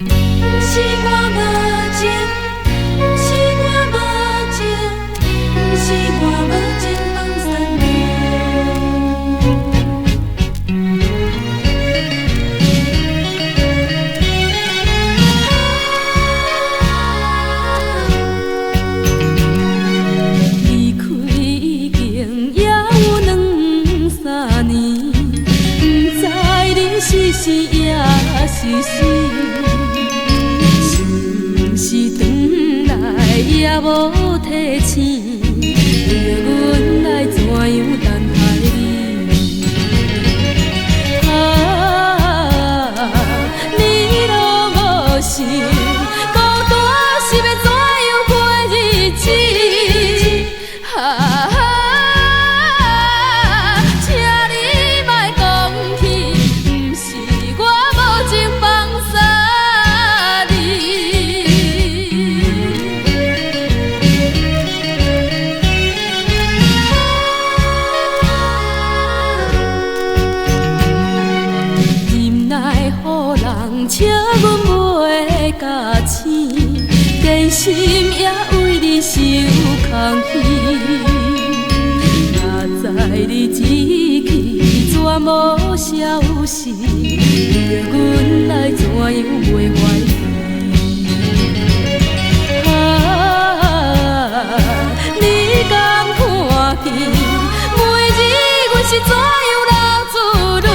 是我无情，是我无情，是我无情放散你。离开已经也有2、3年，不知你是死也是死。也无提醒，叫阮来怎样等待你？你都无想，孤单是要怎样过日子？请你莫讲起，不是我无情放撒你。请阮袂甲醒，真心也为你受空虚。若知你志气全无消息，叫阮来怎样袂怀疑？你敢看见每日阮是怎样流珠泪？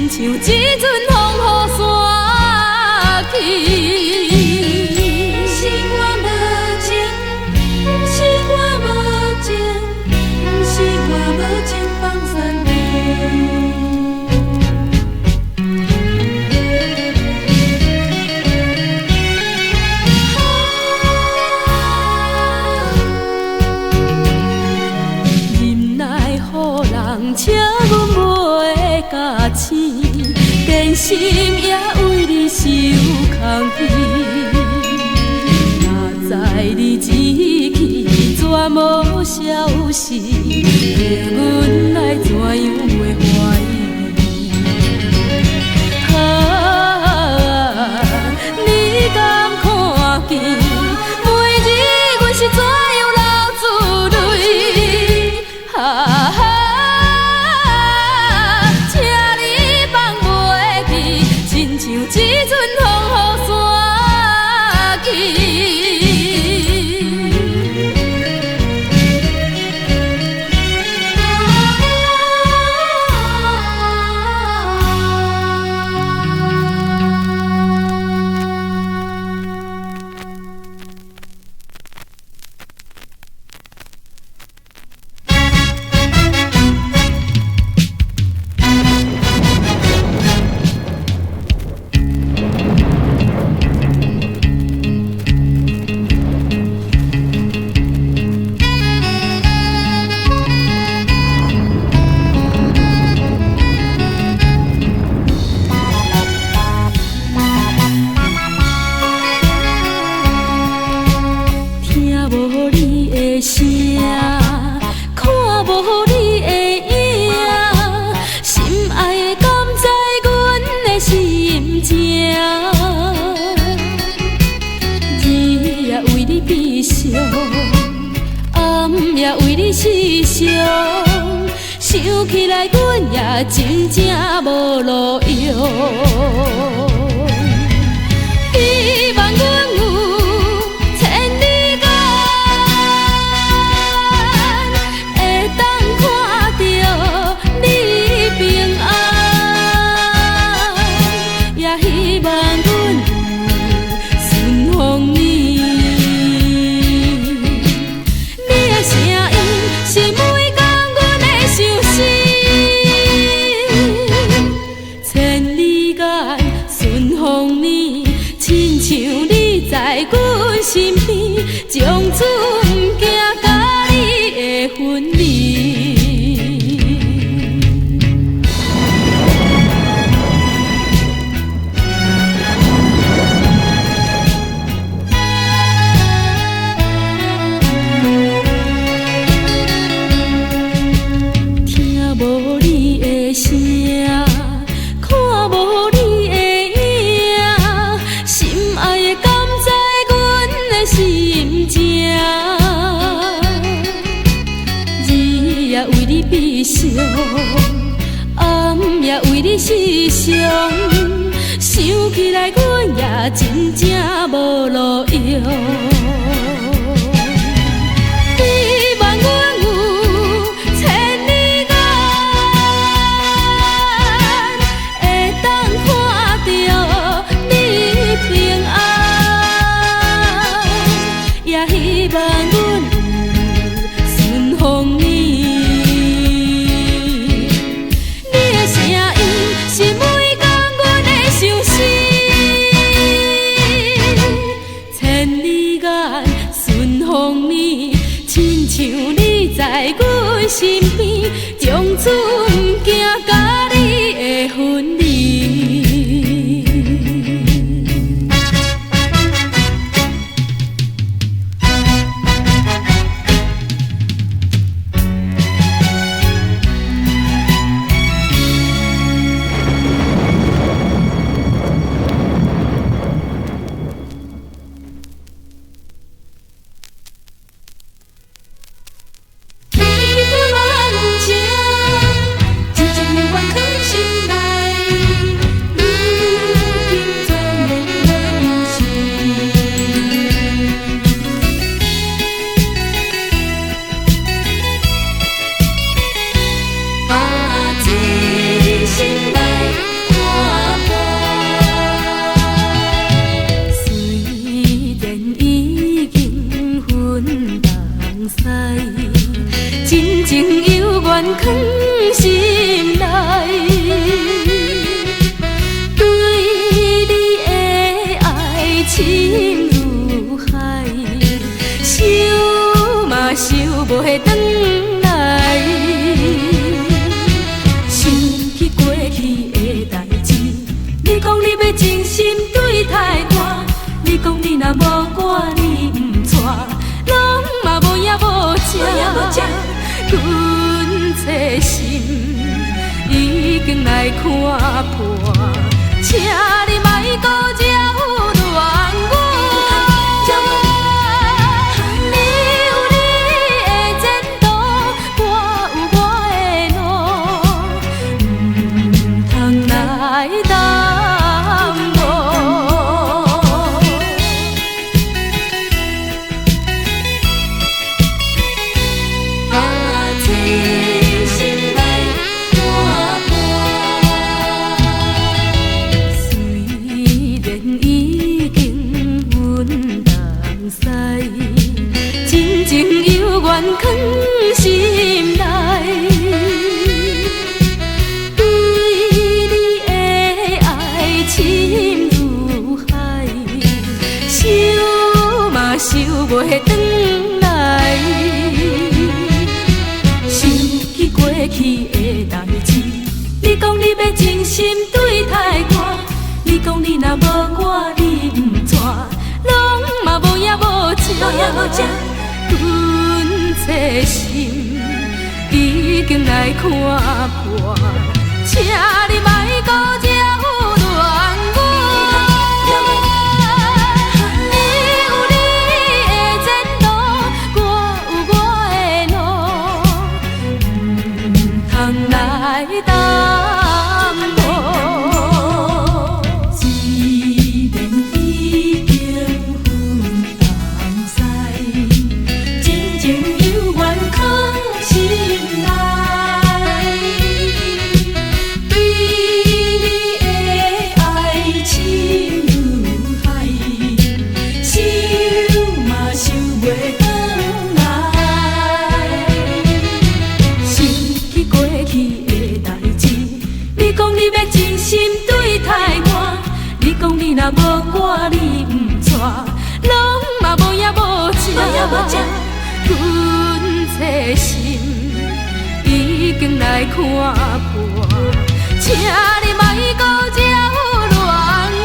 像一阵风雨散去，是我无情，是我无情，是我无情放散你。忍耐予人请阮袂甲醒。真心也为你受空虚，若知你志气全无消息，叫阮来怎样袂怀疑？你敢看见每日阮是怎样流珠泪？像一阵风雨散去。想起来，阮也真正无路用。希望阮有千里眼，会当看到你平安，也希望阮有顺风耳。你的声音是每天阮的相思。千里眼，顺风耳，亲像你在阮身边，从此不惊甲你的分离。想，暗夜为你思想，想起来阮也真正无路用。希望阮有千里眼，会当看到你平安，也希望阮有顺风耳。是每天阮的相思，千里眼顺风耳，亲像你在阮身边，从此不惊甲你的分离。真情犹原藏心内，对你的爱深如海，想嘛想袂转来。想起过去的代志，你讲你要真心对待我，你讲你若无我，你不娶，拢嘛无影无迹。阮这心已经来看破，请你莫搁扰乱我。你有你的前途，我有我的路，不通来耽误。真情犹原藏心内，对你的爱深如海，想嘛想袂转来。想起过去的代志，你讲你要真心对待我，你讲你若无我，你不娶，拢嘛无影无迹。阮这心已经来看破，请你莫搁扰乱我。你有你的前途，我有我的路，不通来耽误。既然已经分东西，真情犹原藏心内，对你的爱深如海，想嘛想袂转来。想起过去的代志，你讲你要真心对待我，你讲你若无我，你不娶，拢嘛无影无迹。阮这心已经来看破，请你莫搁扰乱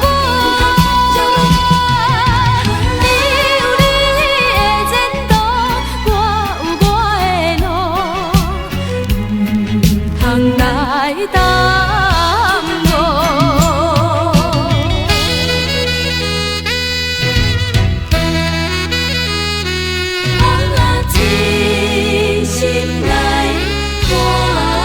我。你有你的前途，我有我的路，不通来耽误。真心来看。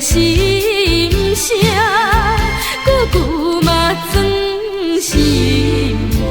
心声，久久嘛装心肝。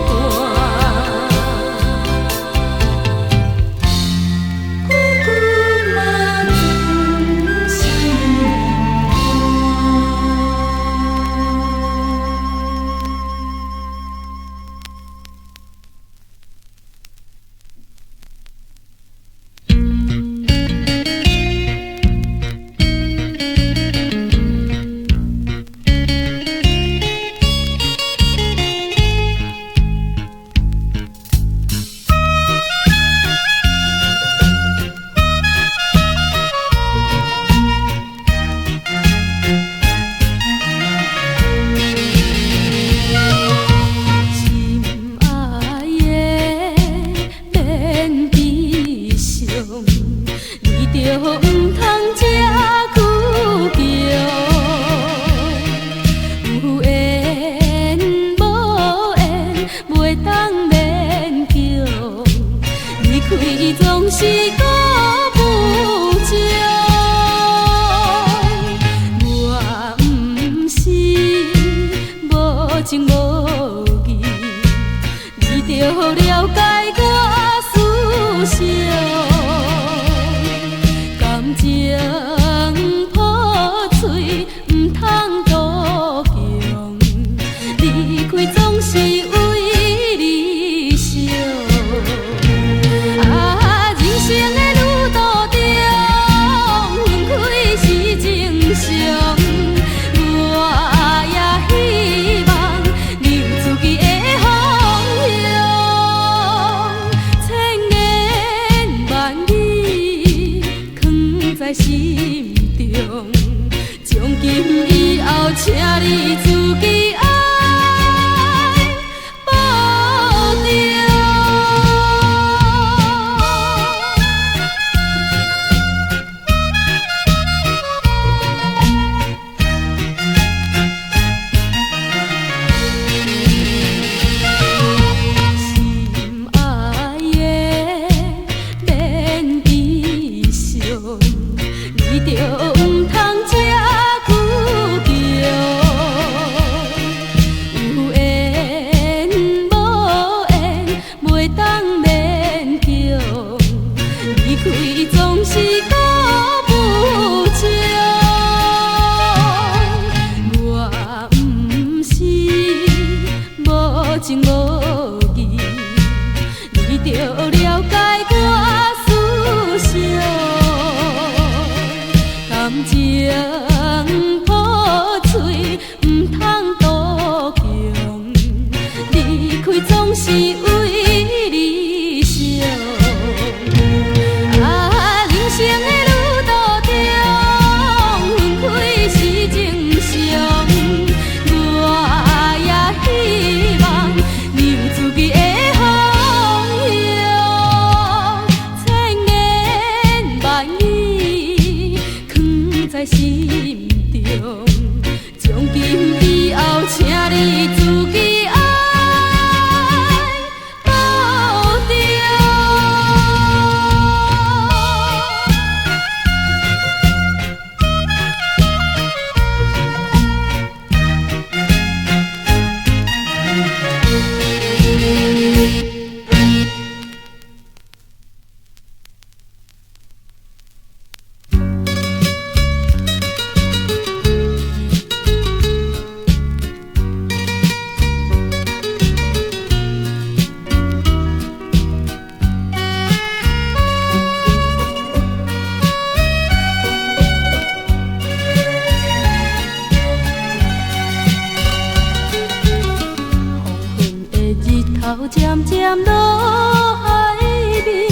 渐渐落海面，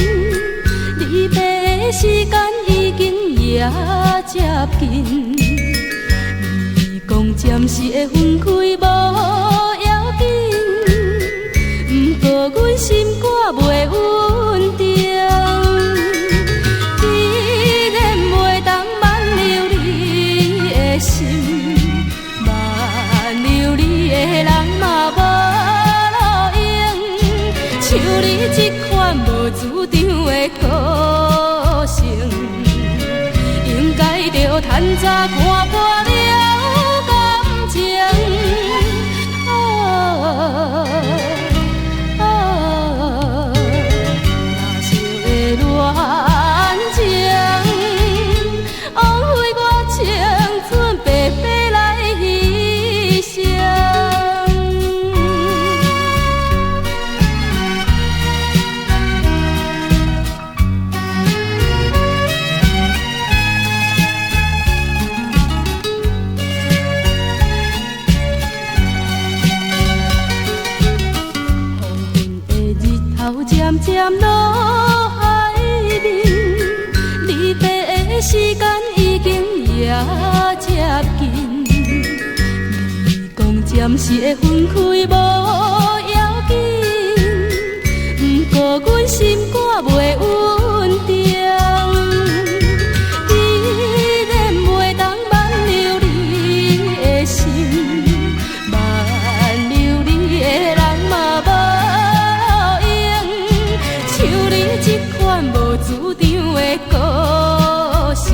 离别的时间已经也接近。你讲暂时会分开无要紧，不过阮心肝袂稳定，依然袂当挽留你的心，挽留你的人嘛无。像你这款无主张的个性，应该着赚趁早看破了感情。若是会恋情，枉费我青春白白来牺牲。渐渐落海面，离别的时间已经也接近。你讲暂时会分开无要紧，不过阮心肝袂稳定，依然袂当挽留你的心，挽留你的人嘛无。这款无主张的个性，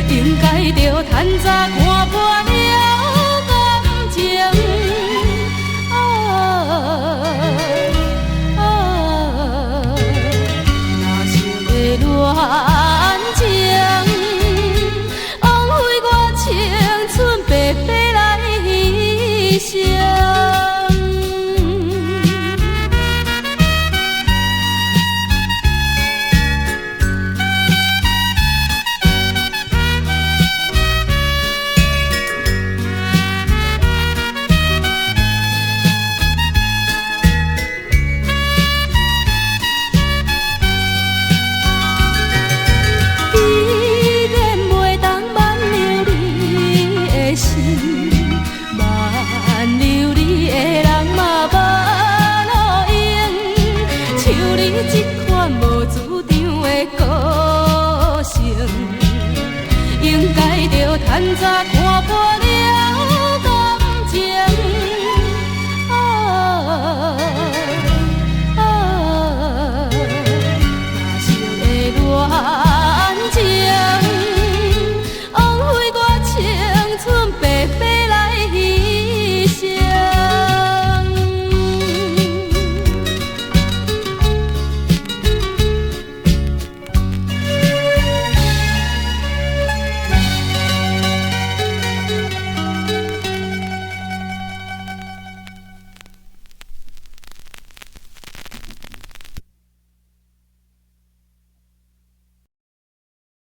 应该着趁早看破了感情。若是会恋情，枉费我青春白白来牺牲。这款无主张的个性，应该着趁早看破。